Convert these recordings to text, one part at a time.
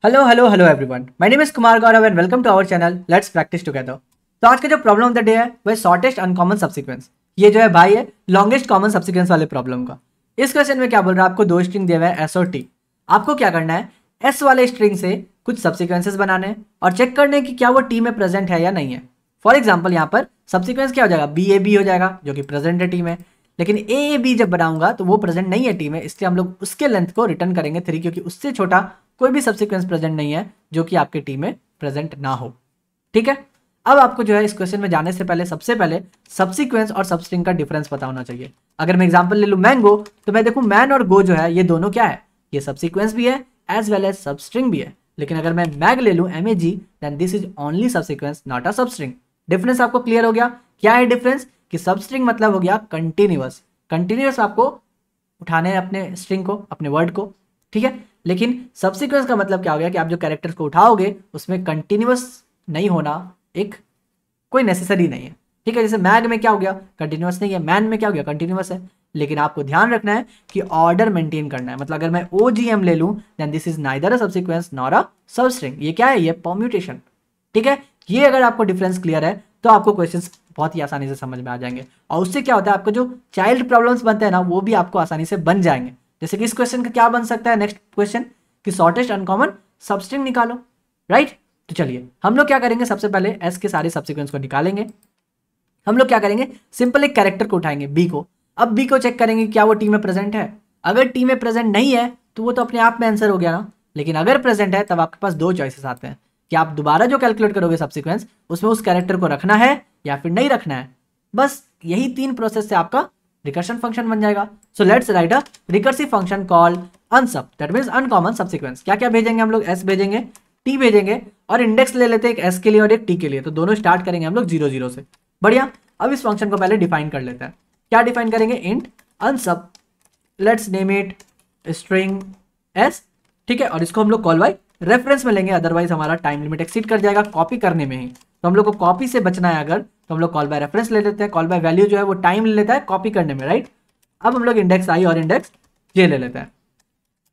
Hello hello hello everyone, my name is Kumar Gaurav and welcome to our channel let's practise together. तो आज का जो problem of the day है वह shortest uncommon सब्सीक्वेंस। ये जो है भाई है लॉन्गेस्ट कॉमन सब्सीक्वेंस वाले प्रॉब्लम का। इस क्वेश्चन में क्या बोल रहा है, आपको दो स्ट्रिंग दिया हुआ है एस और टी। आपको क्या करना है, एस वाले स्ट्रिंग से कुछ सब्सीक्वेंसेस बनाने हैं और चेक करने की क्या वो टी में प्रेजेंट है या नहीं है। फॉर एग्जाम्पल यहाँ पर सब्सीक्वेंस क्या हो जाएगा, बी ए बी हो जाएगा जो कि प्रेजेंट है टी में। लेकिन ए बी जब बनाऊंगा तो वो प्रेजेंट नहीं है टी में, इसलिए हम लोग उसके लेंथ को रिटर्न करेंगे 3, क्योंकि उससे छोटा कोई भी सब्सीक्वेंस प्रेजेंट नहीं है जो कि आपके टी में प्रेजेंट ना हो। ठीक है, अब आपको जो है इस क्वेश्चन में जाने से पहले सबसे पहले सब्सीक्वेंस और सबस्ट्रिंग का डिफरेंस पता होना चाहिए। अगर मैं एग्जांपल ले लूं मैंगो, तो मैं देखूं मैन और गो जो है ये दोनों क्या है, ये सब्सीक्वेंस भी है एज वेल एज सबस्ट्रिंग भी है। लेकिन अगर मैं मैग ले लूं MAG, then this is only subsequence not a substring. Difference आपको क्लियर हो गया? क्या है डिफरेंस कि सबस्ट्रिंग मतलब हो गया कंटिन्यूअस, कंटिन्यूअस आपको उठाने हैं अपने स्ट्रिंग को, अपने वर्ड को। ठीक है, लेकिन सब्सीक्वेंस का मतलब क्या हो गया कि आप जो कैरेक्टर्स को उठाओगे उसमें कंटिन्यूअस नहीं होना एक कोई नेसेसरी नहीं है। ठीक है, जैसे मैग में क्या हो गया, कंटिन्यूअस नहीं है, मैन में क्या हो गया, कंटिन्यूअस है। लेकिन आपको ध्यान रखना है कि ऑर्डर मेंटेन करना है। मतलब अगर मैं OGM ले लूं then this is neither a subsequence nor a substring. ये क्या है, ये परम्यूटेशन। ठीक है, ये अगर आपको डिफरेंस क्लियर है तो आपको क्वेश्चंस बहुत ही आसानी से समझ में आ जाएंगे और उससे क्या होता है, आपको जो चाइल्ड प्रॉब्लम्स बनते हैं ना वो भी आपको आसानी से बन जाएंगे। जैसे कि इस क्वेश्चन का क्या बन सकता है, नेक्स्ट क्वेश्चन कि शॉर्टेस्ट अनकॉमन सबस्ट्रिंग निकालो। राइट, तो चलिए हम लोग क्या करेंगे, सबसे पहले एस के सारे सब्सीक्वेंस को निकालेंगे। हम लोग क्या करेंगे, सिंपल एक कैरेक्टर को उठाएंगे बी को। अब बी को चेक करेंगे क्या वो टी में प्रेजेंट है। अगर टी में प्रेजेंट नहीं है तो वो तो अपने आप में आंसर हो गया ना। लेकिन अगर प्रेजेंट है तब आपके पास दो चॉइसेस आते हैं कि आप दोबारा जो कैलकुलेट करोगे सब्सीक्वेंस उसमें उस कैरेक्टर को रखना है या फिर नहीं रखना है। बस यही 3 प्रोसेस से आपका रिकर्शन फंक्शन बन जाएगा। So let's write a recursive function called unsub, that means uncommon subsequence. क्या क्या भेजेंगे हम लोग, एस भेजेंगे, टी भेजेंगे और इंडेक्स ले लेते हैं एक एस के लिए और एक टी के लिए। तो दोनों स्टार्ट करेंगे हम लोग 0 0 से। बढ़िया, अब इस फंक्शन को पहले डिफाइन कर लेते हैं। क्या डिफाइन करेंगे, int unsub, let's name it string S. ठीक है, और इसको हम लोग कॉल बाय रेफरेंस में लेंगे, अदरवाइज हमारा टाइम लिमिट एक्सीड कर जाएगा कॉपी करने में ही। तो हम लोग को कॉपी से बचना है अगर, तो हम लोग कॉल बाय रेफरेंस ले लेते हैं। कॉल बाय वैल्यू जो है वो टाइम ले लेता है कॉपी करने में। राइट, अब हम लोग इंडेक्स आई और इंडेक्स जे ले लेते हैं।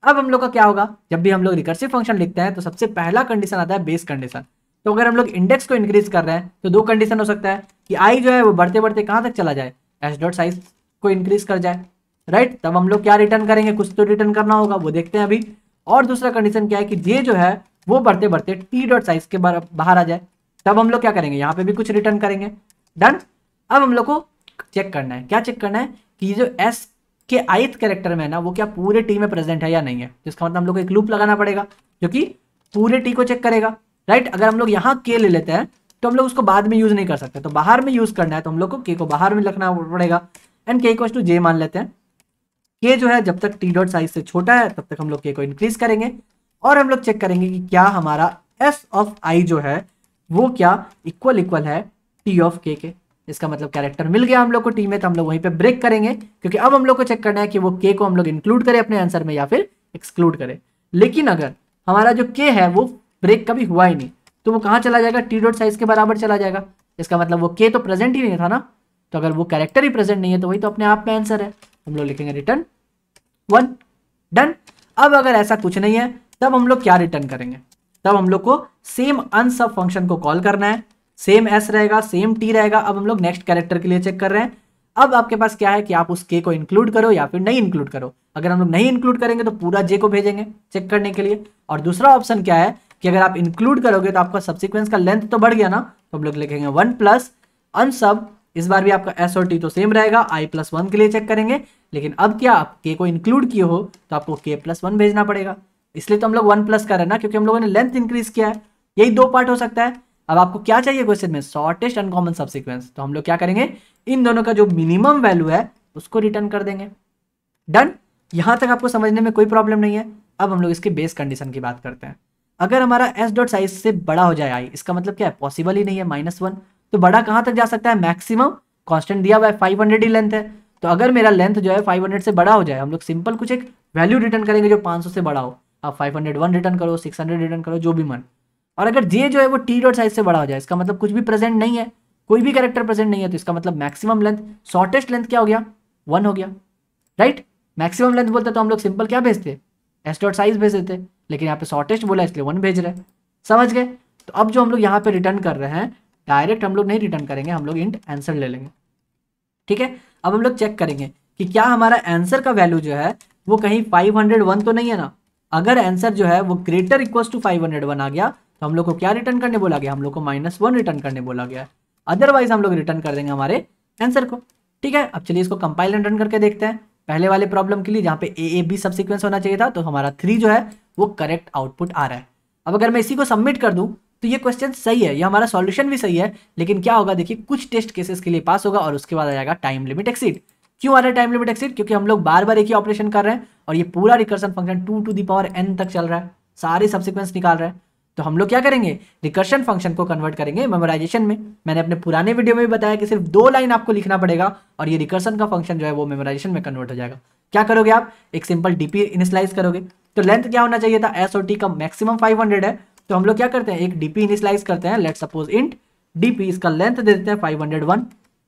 अब हम लोग का क्या होगा, जब भी हम लोग रिकर्सिव फंक्शन लिखते हैं तो सबसे पहला कंडीशन आता है बेस कंडीशन। तो अगर हम लोग इंडेक्स को इंक्रीज कर रहे हैं तो दो कंडीशन हो सकता है कि आई जो है वो बढ़ते बढ़ते कहाँ तक चला जाए, एस डॉट साइज को इंक्रीज कर जाए। राइट, तब हम लोग क्या रिटर्न करेंगे, कुछ तो रिटर्न करना होगा, वो देखते हैं अभी। और दूसरा कंडीशन क्या है कि जे जो है वो बढ़ते बढ़ते टी डॉट साइज के बाहर आ जाए, तब हम लोग क्या करेंगे, यहाँ पे भी कुछ रिटर्न करेंगे। डन। अब हम लोग को चेक करना है, क्या चेक करना है कि ये जो एस के ith कैरेक्टर में है ना वो क्या पूरे टी में प्रेजेंट है या नहीं है। जिसका मतलब हम लोग को एक लूप लगाना पड़ेगा जो कि पूरे टी को चेक करेगा। राइट, अगर हम लोग यहाँ के ले लेते हैं तो हम लोग उसको बाद में यूज नहीं कर सकते, तो बाहर में यूज करना है तो हम लोग को के को बाहर में लिखना पड़ेगा। एंड के इक्वल्स टू जे मान लेते हैं। के जो है जब तक टी डॉट साइज से छोटा है तब तक हम लोग के को इंक्रीज करेंगे और हम लोग चेक करेंगे कि क्या हमारा एस ऑफ आई जो है वो क्या इक्वल है टी ऑफ के। इसका मतलब कैरेक्टर मिल गया हम लोग को टी में, तो हम लोग वहीं पे ब्रेक करेंगे क्योंकि अब हम लोग को चेक करना है कि वो के को हम लोग इंक्लूड करें अपने आंसर में या फिर एक्सक्लूड करें। लेकिन अगर हमारा जो के है वो ब्रेक कभी हुआ ही नहीं तो वो कहाँ चला जाएगा, टी डॉट साइज के बराबर चला जाएगा। इसका मतलब वो के तो प्रेजेंट ही नहीं था ना, तो अगर वो कैरेक्टर ही प्रेजेंट नहीं है तो वही तो अपने आप में आंसर है। हम लोग लिखेंगे रिटर्न 1। डन। अब अगर ऐसा कुछ नहीं है तब हम लोग क्या रिटर्न करेंगे, तब हम लोग को सेम अनसब फंक्शन को कॉल करना है। सेम एस रहेगा, सेम टी रहेगा। अब हम लोग नेक्स्ट कैरेक्टर के लिए चेक कर रहे हैं। अब आपके पास क्या है कि आप उस के को इंक्लूड करो या फिर नहीं इंक्लूड करो। अगर हम लोग नहीं इंक्लूड करेंगे तो पूरा जे को भेजेंगे चेक करने के लिए। और दूसरा ऑप्शन क्या है कि अगर आप इंक्लूड करोगे तो आपका सब्सीक्वेंस का लेंथ तो बढ़ गया ना, तो हम लोग लिखेंगे 1 प्लस अनसब। इस बार भी आपका एस और टी तो सेम रहेगा, i+1 के लिए चेक करेंगे। लेकिन अब क्या, आप के को इंक्लूड किए हो तो आपको k+1 भेजना पड़ेगा। इसलिए तो हम लोग 1 प्लस कर रहे हैं ना, क्योंकि हम लोगों ने लेंथ इंक्रीज किया है। यही दो पार्ट हो सकता है। अब आपको क्या चाहिए क्वेश्चन में, शॉर्टेस्ट अनकॉमन सब्सीक्वेंस। तो हम लोग क्या करेंगे, इन दोनों का जो मिनिमम वैल्यू है उसको रिटर्न कर देंगे। डन। यहां तक आपको समझने में कोई प्रॉब्लम नहीं है। अब हम लोग इसके बेस कंडीशन की बात करते हैं। अगर हमारा एस डॉट साइज से बड़ा हो जाए आई, इसका मतलब क्या है, पॉसिबल ही नहीं है -1। तो बड़ा कहां तक जा सकता है, मैक्सिमम कांस्टेंट दिया हुआ है 500 ही लेंथ है। तो अगर मेरा लेंथ जो है 500 से बड़ा हो जाए, हम लोग सिंपल कुछ एक वैल्यू रिटर्न करेंगे जो 500 से बड़ा हो। आप 501 रिटर्न करो, 600 रिटर्न करो, जो भी मन। और अगर जे जो है वो टी डॉट साइज से बड़ा हो जाए, इसका मतलब कुछ भी प्रेजेंट नहीं है, कोई भी कैरेक्टर प्रेजेंट नहीं है, तो इसका मतलब मैक्सिमम लेंथ, शॉर्टेस्ट लेंथ क्या हो गया, 1 हो गया। राइट, मैक्सिमम लेंथ बोलते तो हम लोग सिंपल क्या भेजते, एस डॉट साइज भेज देते। लेकिन यहाँ पे शॉर्टेस्ट बोला इसलिए 1 भेज रहे हैं। समझ गए? तो अब जो हम लोग यहाँ पे रिटर्न कर रहे हैं, डायरेक्ट हम लोग नहीं रिटर्न करेंगे, हम लोग इंट आंसर ले लेंगे। ठीक है, अब हम लोग चेक करेंगे कि क्या हमारा आंसर का वैल्यू जो है वो कहीं 501 तो नहीं है ना। अगर आंसर जो है वो ग्रेटर इक्वल टू 501 आ गया तो हम लोग को क्या रिटर्न करने बोला गया, हम लोग को -1 रिटर्न करने बोला गया है। अदरवाइज हम लोग रिटर्न कर देंगे हमारे आंसर को। ठीक है, अब चलिए इसको कंपाइल एंड रन करके देखते हैं। पहले वाले प्रॉब्लम के लिए जहाँ पे ए बी सब सीक्वेंस होना चाहिए था, तो हमारा 3 जो है वो करेक्ट आउटपुट आ रहा है। अब अगर मैं इसी को सबमिट कर दूं तो ये क्वेश्चन सही है, ये हमारा सॉल्यूशन भी सही है, लेकिन क्या होगा देखिए, कुछ टेस्ट केसेस के लिए पास होगा और उसके बाद आ जाएगा टाइम लिमिट एक्सीड। क्यों आ रहा है टाइम लिमिट एक्सीड? क्योंकि हम लोग बार बार एक ही ऑपरेशन कर रहे हैं और ये पूरा recursion function 2 to the power n तक चल रहा है, सारे सबसीक्वेंस निकाल रहे हैं। तो हम लोग क्या करेंगे, रिकर्शन फंक्शन को कन्वर्ट करेंगे मेमोराइजेशन में। मैंने अपने पुराने वीडियो में भी बताया कि सिर्फ 2 लाइन आपको लिखना पड़ेगा और ये रिकर्सन का फंक्शन जो है वो मेमोराइजेशन में कन्वर्ट हो जाएगा। क्या करोगे आप, एक सिंपल डीपी इनिशियलाइज करोगे। तो लेंथ क्या होना चाहिए था, एस और टी का मैक्सिमम 500 है, तो हम लोग क्या करते हैं, एक डीपी इनिशियलाइज करते हैं। लेट सपोज इंट डीपी, इसका लेंथ दे देते हैं 501,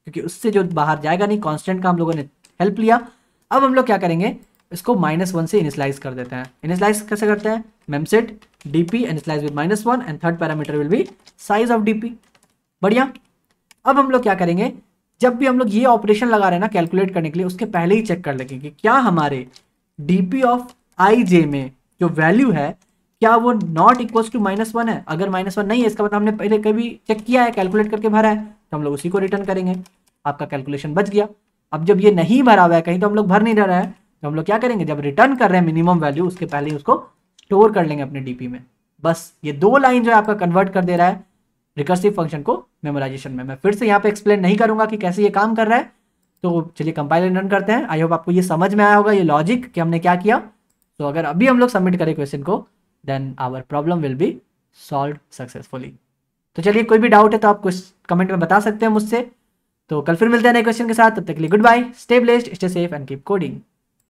क्योंकि उससे जो बाहर जाएगा नहीं, कांस्टेंट का हम लोगों ने हेल्प लिया। अब हम लोग क्या करेंगे, इसको -1 से इनिशियलाइज कर देते हैं। इनिशियलाइज कैसे करते हैं, memset DP initialise with -1 and third parameter will be size of DP. बढ़िया। अब हम लोग क्या करेंगे, जब भी हम लोग ये ऑपरेशन लगा रहे हैं ना कैलकुलेट करने के लिए, उसके पहले ही चेक कर लेंगे कि क्या हमारे डीपी ऑफ आई जे में जो वैल्यू है क्या वो नॉट इक्वल्स टू -1 है। अगर -1 नहीं है, इसका मतलब हमने पहले कभी चेक किया है, कैलकुलेट करके भरा है, तो हम लोग उसी को रिटर्न करेंगे। आपका कैलकुलेशन बच गया। अब जब ये नहीं भरा हुआ है, कहीं तो हम लोग भर नहीं रहा है, तो हम लोग क्या करेंगे, जब रिटर्न कर रहे हैं मिनिमम वैल्यू, उसके पहले ही उसको स्टोर कर लेंगे अपने डीपी में। बस ये 2 लाइन जो है आपका कन्वर्ट कर दे रहा है रिकर्सिव फंक्शन को मेमोराइजेशन में। मैं फिर से यहाँ पे एक्सप्लेन नहीं करूंगा कि कैसे ये काम कर रहा है। तो चलिए कंपाइल एंड रन करते हैं। आई होप आपको ये समझ में आया होगा, ये लॉजिक कि हमने क्या किया। तो अगर अभी हम लोग सबमिट करें क्वेश्चन को, then our problem will be solve successfully. तो चलिए, कोई भी डाउट है तो आप कुछ कमेंट में बता सकते हैं मुझसे। तो कल फिर मिलते हैं नए क्वेश्चन के साथ, तब तक के लिए good bye, stay blessed, stay safe and keep coding.